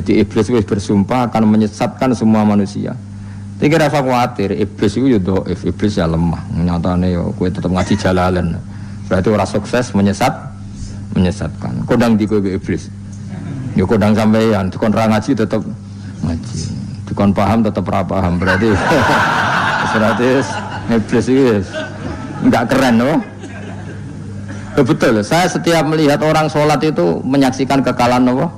Jadi iblis wis bersumpah akan menyesatkan semua manusia. Tapi rasa khawatir, iblis itu ya dhaif, iblis ya lemah. Nyatane yo kowe tetep ngaji jalalan. Berarti ora sukses menyesatkan. Kodang di kowe iblis. Yo kodang sampeyan, dikon ra ngaji tetep ngaji. Dikon paham tetep ra paham. Berarti iblis itu enggak keren loh. Betul, saya setiap melihat orang sholat itu menyaksikan kekalahan apa?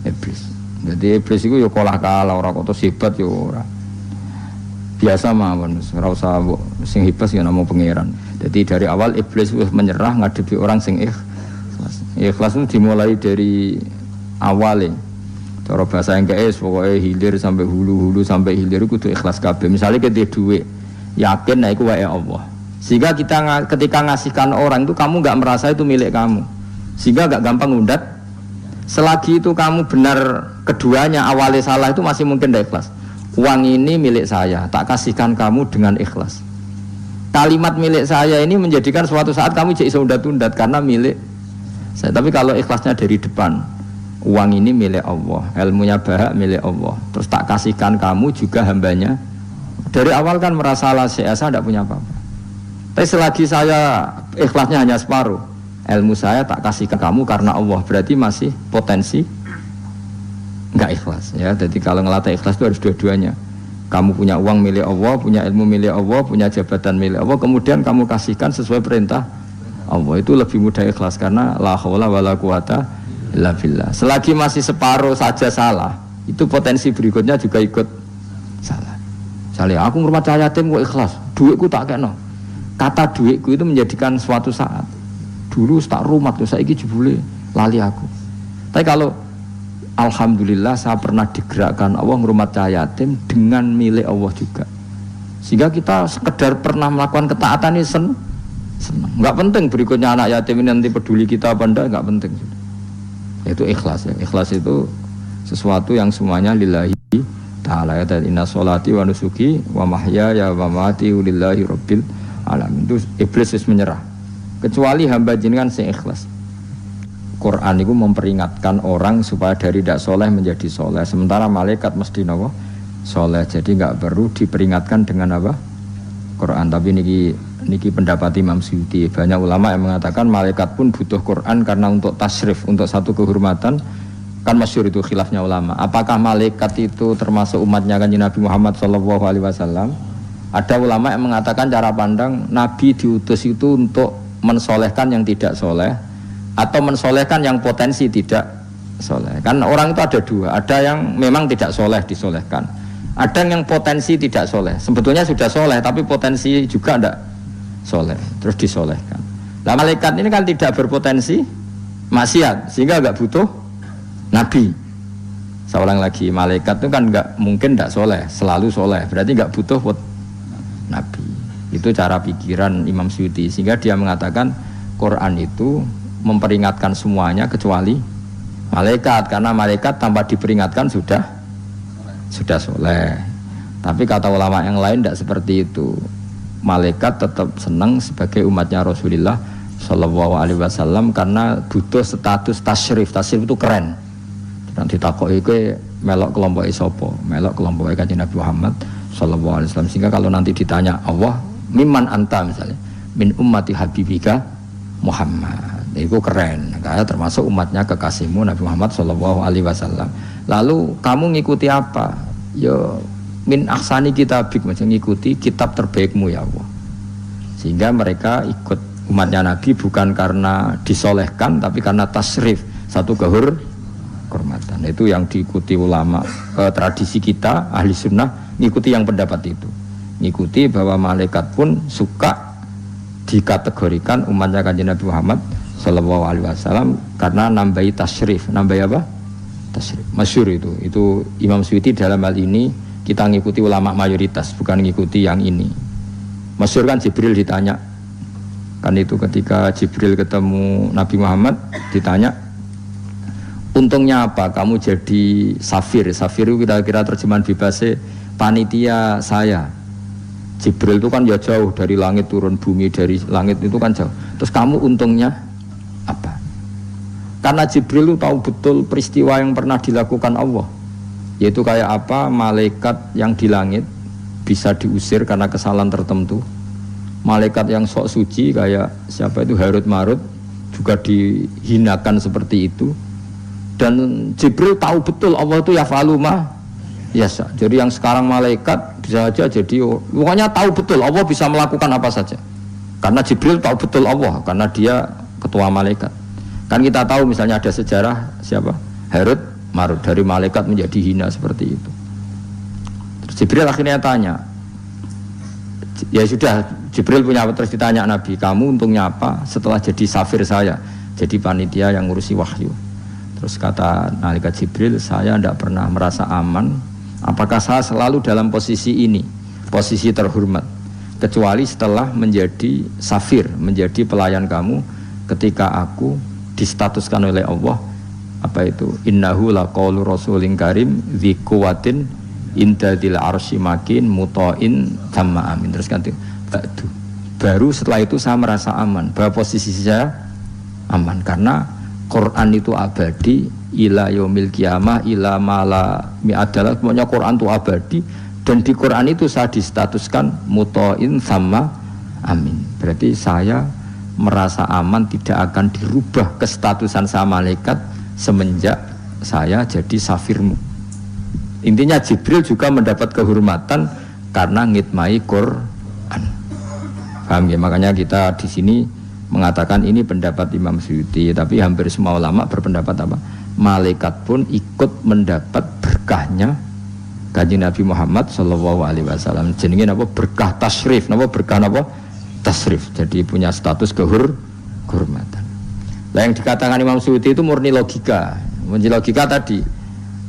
Iblis. Jadi iblis itu ya kalah orang kok hebat ya ora. Biasa mawon, ora usah sing hebat ya namung pangeran. Jadi dari awal iblis wis menyerah ngadepi orang sing ikhlas. Ikhlas itu dimulai dari awalnya. Cara bahasa Inggris pokoknya hilir sampai hulu sampai hilir itu kudu ikhlas kabeh. Misalnya kita duit, yakin nah iku wae Allah. Sehingga kita ketika ngasihkan orang itu kamu enggak merasa itu milik kamu. Sehingga enggak gampang undat. Selagi itu kamu benar keduanya awalnya salah itu masih mungkin tidak ikhlas. Uang ini milik saya, tak kasihkan kamu dengan ikhlas. Kalimat milik saya ini menjadikan suatu saat kamu jadi undat-undat karena milik saya. Tapi kalau ikhlasnya dari depan, uang ini milik Allah, ilmunya bahak milik Allah. Terus tak kasihkan kamu juga hambanya. Dari awal kan merasa saya tidak punya apa-apa. Tapi selagi saya ikhlasnya hanya separuh, ilmu saya tak kasihkan kamu karena Allah, berarti masih potensi enggak ikhlas ya. Jadi kalau ngelatih ikhlas itu harus dua-duanya. Kamu punya uang milik Allah, punya ilmu milik Allah, punya jabatan milik Allah, kemudian kamu kasihkan sesuai perintah Allah, itu lebih mudah ikhlas karena la haula wala quwata illa billah. Selagi masih separuh saja salah, itu potensi berikutnya juga ikut salah. Misalnya aku ngurmat yatim kok ikhlas, duitku tak kena. Kata duitku itu menjadikan suatu saat. Dulu tak rumat tuh, saiki jebule lali aku. Tapi kalau alhamdulillah saya pernah digerakkan Allah ngurmat yatim dengan milik Allah juga. Sehingga kita sekedar pernah melakukan ketaatan ini senang. Enggak penting berikutnya anak yatim ini nanti peduli kita apa enggak penting. Itu ikhlas ya. Ikhlas itu sesuatu yang semuanya lillahi ta'ala ya. Inna sholati wa nusuki wa mahyaya wa mamati lillahi rabbil alamin. Itu iblis harus menyerah. Kecuali hamba jenengan sing ikhlas. Quran itu memperingatkan orang supaya dari tidak soleh menjadi soleh. Sementara malaikat mesti nawa soleh. Jadi nggak perlu diperingatkan dengan apa? Quran. Tapi niki pendapat Imam Suyuti. Banyak ulama yang mengatakan malaikat pun butuh Quran karena untuk tasrif, untuk satu kehormatan. Kan masyhur itu khilafnya ulama. Apakah malaikat itu termasuk umatnya Kanjeng Nabi Muhammad SAW? Ada ulama yang mengatakan cara pandang Nabi diutus itu untuk mensolehkan yang tidak soleh atau mensolehkan yang potensi tidak soleh. Kan orang itu ada dua, ada yang memang tidak soleh disolehkan, ada yang potensi tidak soleh, sebetulnya sudah soleh tapi potensi juga tidak soleh, terus disolehkan. Nah malaikat ini kan tidak berpotensi maksiat sehingga nggak butuh Nabi. Saya ulang lagi, malaikat itu kan nggak mungkin tidak soleh, selalu soleh, berarti nggak butuh Nabi. Itu cara pikiran Imam Suyuti, sehingga dia mengatakan Quran itu memperingatkan semuanya kecuali malaikat, karena malaikat tanpa diperingatkan sudah soleh. Tapi kata ulama yang lain tidak seperti itu. Malaikat tetap senang sebagai umatnya Rasulullah Shallallahu Alaihi Wasallam karena butuh status tasyrif. Tasyrif itu keren. Nanti takoki kowe melok kelompok isopo, melok kelompok Kanjeng Nabi Muhammad Shallallahu Alaihi Wasallam. Sehingga kalau nanti ditanya Allah, mimman anta misalnya, min ummati habibika Muhammad, itu keren. Karena termasuk umatnya kekasihmu Nabi Muhammad Shallallahu Alaihi Wasallam. Lalu kamu ngikuti apa? Yo min ahsani kitabik, macam ngikuti kitab terbaikmu ya Allah. Sehingga mereka ikut umatnya Nabi bukan karena disolehkan, tapi karena tasrif, satu kehormatan. Itu yang diikuti ulama. Tradisi kita ahli sunnah ngikuti yang pendapat itu, ngikuti bahwa malaikat pun suka dikategorikan umatnya Kanjeng Nabi Muhammad Sallallahu Alaihi Wasallam karena nambahi tasyrif. Nambahi apa? Tasyrif. Masyhur itu Imam Suyuti dalam hal ini kita ngikuti ulama mayoritas, bukan ngikuti yang ini. Masyhur kan Jibril ditanya, kan itu ketika Jibril ketemu Nabi Muhammad ditanya, untungnya apa kamu jadi safir? Safir itu kira-kira terjemahan bebasnya panitia saya. Jibril itu kan ya jauh dari langit turun bumi, dari langit itu kan jauh. Terus kamu untungnya apa? Karena Jibril itu tahu betul peristiwa yang pernah dilakukan Allah. Yaitu kayak apa malaikat yang di langit bisa diusir karena kesalahan tertentu. Malaikat yang sok suci kayak siapa itu Harut Marut juga dihinakan seperti itu. Dan Jibril tahu betul Allah itu yaf'alu ma yasha. Jadi yang sekarang malaikat bisa aja jadi pokoknya tahu betul Allah bisa melakukan apa saja. Karena Jibril tahu betul Allah karena dia ketua malaikat. Kan kita tahu misalnya ada sejarah siapa? Harut Marut dari malaikat menjadi hina seperti itu. Terus Jibril akhirnya tanya. Ya sudah, Jibril punya terus ditanya Nabi, kamu untungnya apa setelah jadi safir saya, jadi panitia yang ngurusi wahyu. Terus kata malaikat Jibril, saya tidak pernah merasa aman. Apakah saya selalu dalam posisi ini, posisi terhormat, kecuali setelah menjadi safir, menjadi pelayan kamu, ketika aku distatuskan oleh Allah, apa itu? Innahu laqaulu rasulin karim dzi quwwatin inda dil arsy makin muta'in tamma amin. Terus kan baru setelah itu saya merasa aman bahwa posisi saya aman karena Quran itu abadi ila yaumil qiyamah ila mala mi'adalah. Pokoknya Quran itu abadi dan di Quran itu saya distatuskan muta'in tamma amin. Berarti saya merasa aman tidak akan dirubah kestatusan saya malaikat semenjak saya jadi safirmu. Intinya Jibril juga mendapat kehormatan karena ngitmai Quran. Paham ya? Makanya kita di sini mengatakan ini pendapat Imam Suyuti, tapi hampir semua ulama berpendapat apa? Malaikat pun ikut mendapat berkahnya Kanjeng Nabi Muhammad sallallahu alaihi wasallam. Jenenge napa? Berkah tasrif, napa berkah napa? Tasrif. Jadi punya status kehormatan. Lah yang dikatakan Imam Suyuti itu murni logika. Murni logika tadi.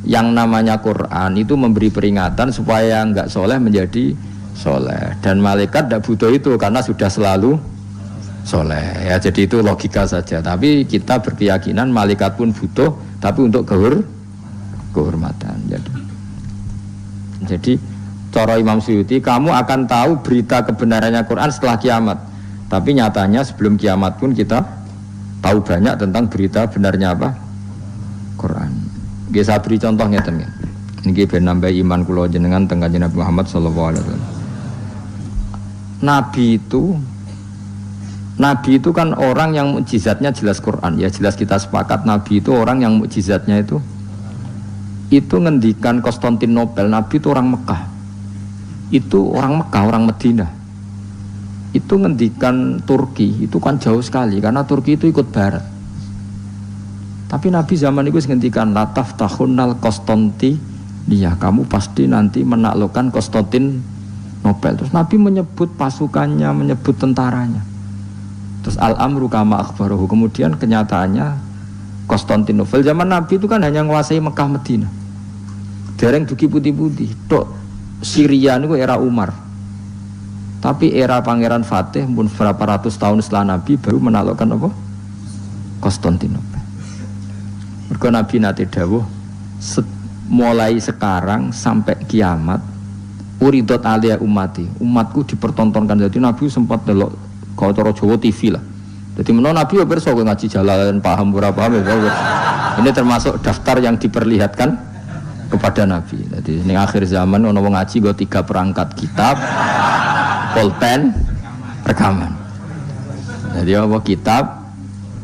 Yang namanya Quran itu memberi peringatan supaya enggak soleh menjadi soleh, dan malaikat tidak butuh itu karena sudah selalu soleh ya. Jadi itu logika saja, tapi kita berkeyakinan malaikat pun butuh, tapi untuk kehormatan. Jadi cara Imam Suyuti, kamu akan tahu berita kebenarannya Quran setelah kiamat, tapi nyatanya sebelum kiamat pun kita tahu banyak tentang berita benarnya apa? Quran. Nggih saya beri contoh ngeten nggih. Niki ben nambah iman kula jenengan teng Kanjeng Nabi Muhammad sallallahu alaihi wasallam. Nabi itu kan orang yang mukjizatnya jelas Quran. Ya jelas kita sepakat Nabi itu orang yang mukjizatnya itu ngendikan Konstantinopel. Nabi itu orang Mekah. Itu orang Mekah, orang Madinah. Itu ngendikan Turki, itu kan jauh sekali karena Turki itu ikut barat. Tapi Nabi zaman itu ngendikan lataf tahunnal Konstantinia, kamu pasti nanti menaklukkan Konstantinopel. Terus Nabi menyebut pasukannya, menyebut tentaranya. Terus al-amru kama akhbarahu, kemudian kenyataannya Konstantinopel zaman Nabi itu kan hanya menguasai Mekah Madinah. Dereng dugi putih-putih. Tok Syria itu era Umar. Tapi era Pangeran Fatih pun berapa ratus tahun setelah Nabi baru menaklukkan apa? Konstantinopel. Mergo Nabi nate dawuh mulai sekarang sampai kiamat uridot alia umatku dipertontonkan. Jadi Nabi sempat delok kalau cara Jawa TV lah. Jadi menawa Nabi ya pirsa ngaji jalalan paham ora paham ya. Ini termasuk daftar yang diperlihatkan kepada Nabi. Jadi ini akhir zaman ono wong ngaji nggo 3 perangkat kitab, pulpen, rekaman. Jadi apa kitab,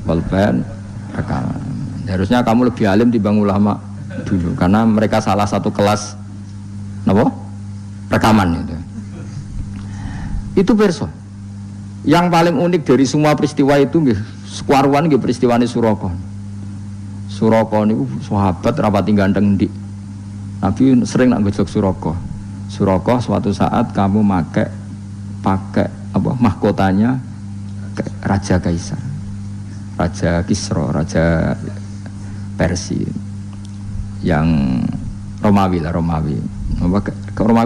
pulpen, rekaman. Harusnya kamu lebih alim dibanding ulama dulu karena mereka salah satu kelas apa? Rekaman itu. Itu perso. Yang paling unik dari semua peristiwa itu nggih, sekuaruan nggih peristiwane Suraka. Suraka niku sahabat rapati ganteng ndik. Nabi sering nak ngejok Suraka. Suraka suatu saat kamu pakai apa mahkotanya Raja Kaisar. Raja Kisra, Raja Persia yang Romawi lah, Romawi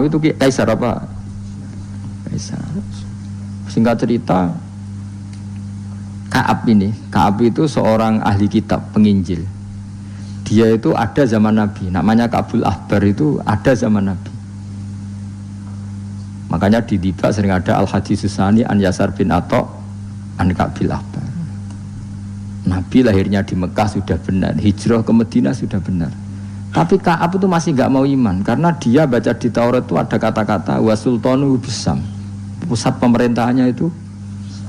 itu Kaisar apa? Kaisar. Singkat cerita Ka'ab itu seorang ahli kitab penginjil. Dia itu ada zaman Nabi, namanya Ka'bul Ahbar, itu ada zaman Nabi. Makanya di Diba sering ada Al-Hadis Susani An Yasar bin Atok An Ka'bil Ahbar. Nabi lahirnya di Mekah sudah benar, hijrah ke Madinah sudah benar. Tapi Ka'ab itu masih nggak mau iman karena dia baca di Taurat itu ada kata-kata wasultanu bisam. Pusat pemerintahannya itu,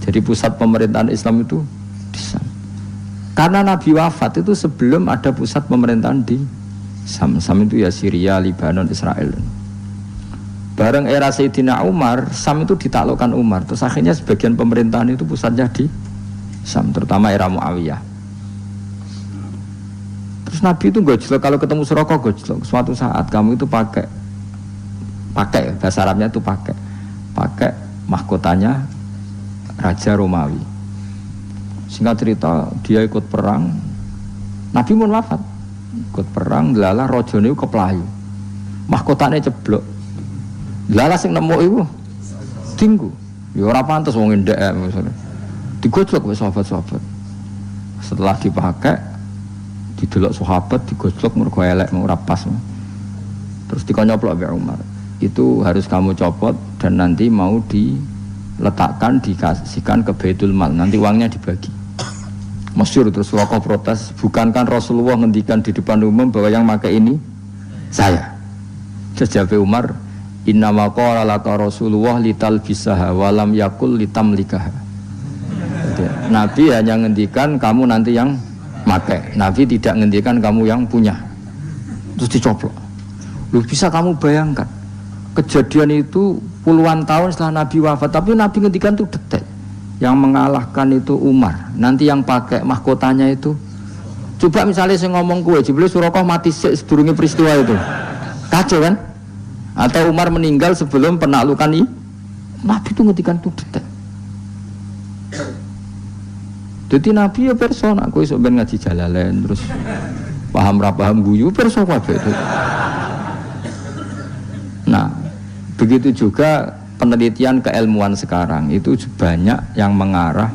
jadi pusat pemerintahan Islam itu di Sam. Karena Nabi wafat itu sebelum ada pusat pemerintahan di Sam. Sam itu ya Syria, Lebanon, Israel. Bareng era Sayyidina Umar, Sam itu ditaklukkan Umar. Terus akhirnya sebagian pemerintahan itu pusatnya di Sam, terutama era Muawiyah. Terus Nabi itu gojlok, kalau ketemu Suraka gojlok. Suatu saat kamu itu pakai bahasa Arabnya itu pakai mahkotanya Raja Romawi. Singkat cerita dia ikut perang. Nabi pun wafat. Ikut perang, lalah rojone keplayu. Mahkotanya ceblok. Lalah sing nemu iku tinggu. Ya ora pantes wong ndek misalnya. Digojlok wis sahabat-sahabat. Setelah dipakai didelok sahabat digojlok mergo elek ora pas. Terus dikonyoplok mbek Umar. Itu harus kamu copot dan nanti mau diletakkan dikasihkan ke Baitul Mal. Nanti uangnya dibagi. Masyhur terus Suraka protes, bukankah Rasulullah ngendikan di depan umum bahwa yang pakai ini saya. Jawab Umar, innama qala laka Rasulullah litalbisaha wa lam yakul litamlikaha. Nabi hanya ngendikan kamu nanti yang pakai. Nabi tidak ngendikan kamu yang punya. Terus dicoplok. Lu bisa kamu bayangkan kejadian itu puluhan tahun setelah Nabi wafat, tapi Nabi ngendikan itu detail. Yang mengalahkan itu Umar. Nanti yang pakai mahkotanya itu. Coba misalnya saya ngomong kue, Jibril Suraka mati sedurunge peristiwa itu. Kacau kan? Atau Umar meninggal sebelum penaklukan ini. Nabi itu ngendikan itu detail. Jadi Nabi ya persona, kue sebenarnya ngaji Jalalain terus paham rapaham guyu persona itu. Nah, begitu juga penelitian keilmuan sekarang itu banyak yang mengarah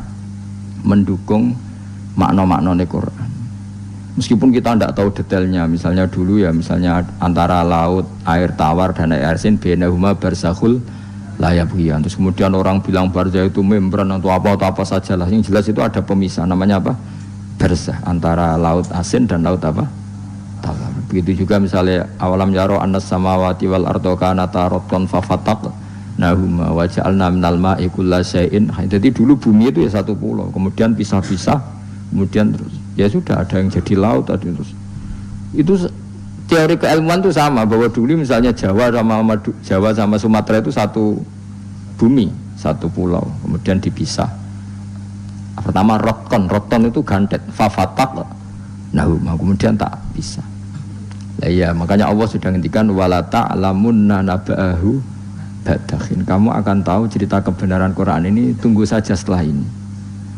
mendukung makna-makna Quran. Meskipun kita tidak tahu detailnya, misalnya dulu ya, misalnya antara laut, air tawar dan air asin, bainahuma barzakhul la yabghiyan. Terus kemudian orang bilang barzah itu membran atau apa sajalah. Yang jelas itu ada pemisah, namanya apa? Barzah, antara laut asin dan laut apa? Tawar. Begitu juga misalnya awalam yaro annas samawati wal ardo kanata ratqan fafataq nahuma wa ja'alna minal ma'i kullasyai'in. Jadi dulu bumi itu ya satu pulau, kemudian pisah-pisah, kemudian terus ya sudah ada yang jadi laut tadi terus. Itu teori keilmuan itu sama, bahwa dulu misalnya Jawa sama Sumatera itu satu bumi, satu pulau, kemudian dipisah. Pertama roton itu gantet, fafatak, nahuma, kemudian tak bisa. Nah, iya, makanya Allah sudah ngendikan wala ta'lamunna naba'ahu ba'dakhin. Kamu akan tahu cerita kebenaran Quran ini, tunggu saja setelah ini.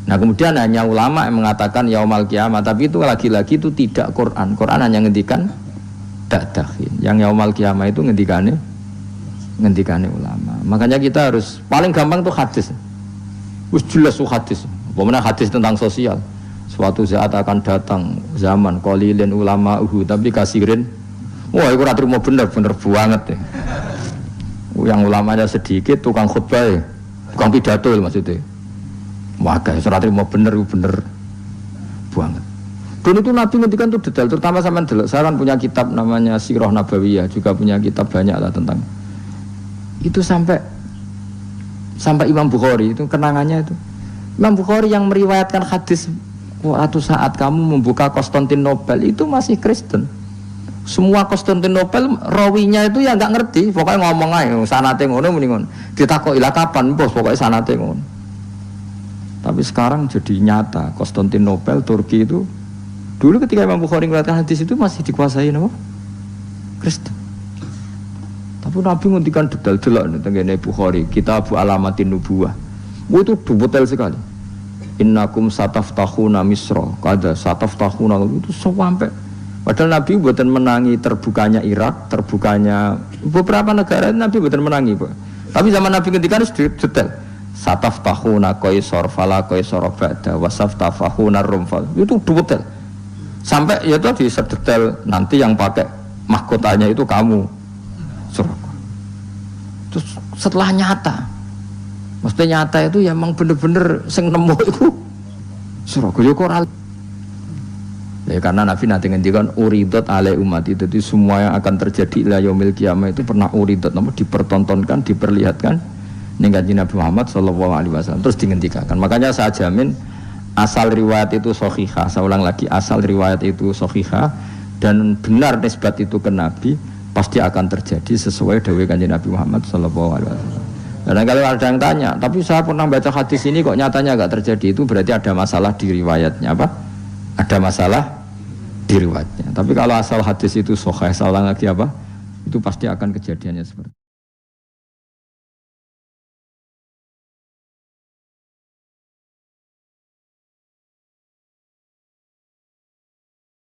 Nah kemudian hanya ulama yang mengatakan yaumal kiamat, tapi itu lagi-lagi itu tidak Quran. Quran hanya ngendikan ba'dakhin. Yang yaumal kiamat itu ngendikane ulama. Makanya kita harus paling gampang tuh hadis. Wis jelas tuh hadis. Pokoknya hadis tentang sosial. Suatu saat akan datang zaman qalilin ulama'uhu tapi kasirin. Wah, itu ora trimo bener banget ya. Yang ulamanya sedikit, tukang khutbah, tukang pidato maksudnya. Wah, ora trimo bener banget. Dan itu Nabi ngendikan itu detail, terutama sama delok. Saya kan punya kitab namanya Sirah Nabawiyah, juga punya kitab banyak lah tentang itu sampai Imam Bukhari itu kenangannya itu. Imam Bukhari yang meriwayatkan hadis waktu saat kamu membuka Konstantinopel itu masih Kristen. Semua Konstantinopel rawinya itu ya nggak ngerti, pokoknya ngomong aja sanate ngono muni ngono. Ditakoki lah kapan bos, pokoknya sanate ngono. Tapi sekarang jadi nyata Konstantinopel Turki itu dulu ketika Imam Bukhari meriwayatkan hadis itu masih dikuasai apa? Kristen. Tapi Nabi ngendikan detail-detail tentang Bukhari, Kitab Alamatin Nubuwah. Itu detail sekali. Innakum sataftahuna Misra, kada sataftahuna itu sampai. Padahal Nabi buatan menangi terbukanya Irak, terbukanya beberapa negara Nabi buatan menangi, Pak. Tapi zaman Nabi ngendikan itu detail. Sataftahuna Qaisar fala Qaisar ba'da wasaftahuna Rum fal. Itu detail. Sampai ya tadi sedetail nanti yang pakai mahkotanya itu kamu. Suraka. Terus setelah nyata, maksudnya nyata itu ya emang bener-bener sing nemu itu Suraka. Ya kok Ya karena Nabi nanti ngendikan uridot ale umat itu semua yang akan terjadi ila yaumil qiyamah itu pernah uridot, namun dipertontonkan, diperlihatkan ning kanjeng Nabi Muhammad sallallahu alaihi wasallam terus dihentikan. Makanya saya jamin asal riwayat itu sahihah, saya ulang lagi asal riwayat itu sahihah dan benar nisbat itu ke Nabi pasti akan terjadi sesuai dawuh kanjeng Nabi Muhammad sallallahu alaihi wasallam. Dan kalau ada yang tanya, tapi saya pernah baca hadis ini kok nyatanya enggak terjadi, itu berarti ada masalah di riwayatnya apa? Ada masalah di riwayatnya. Tapi kalau asal hadis itu sahih, saya ulang lagi apa? Itu pasti akan kejadiannya seperti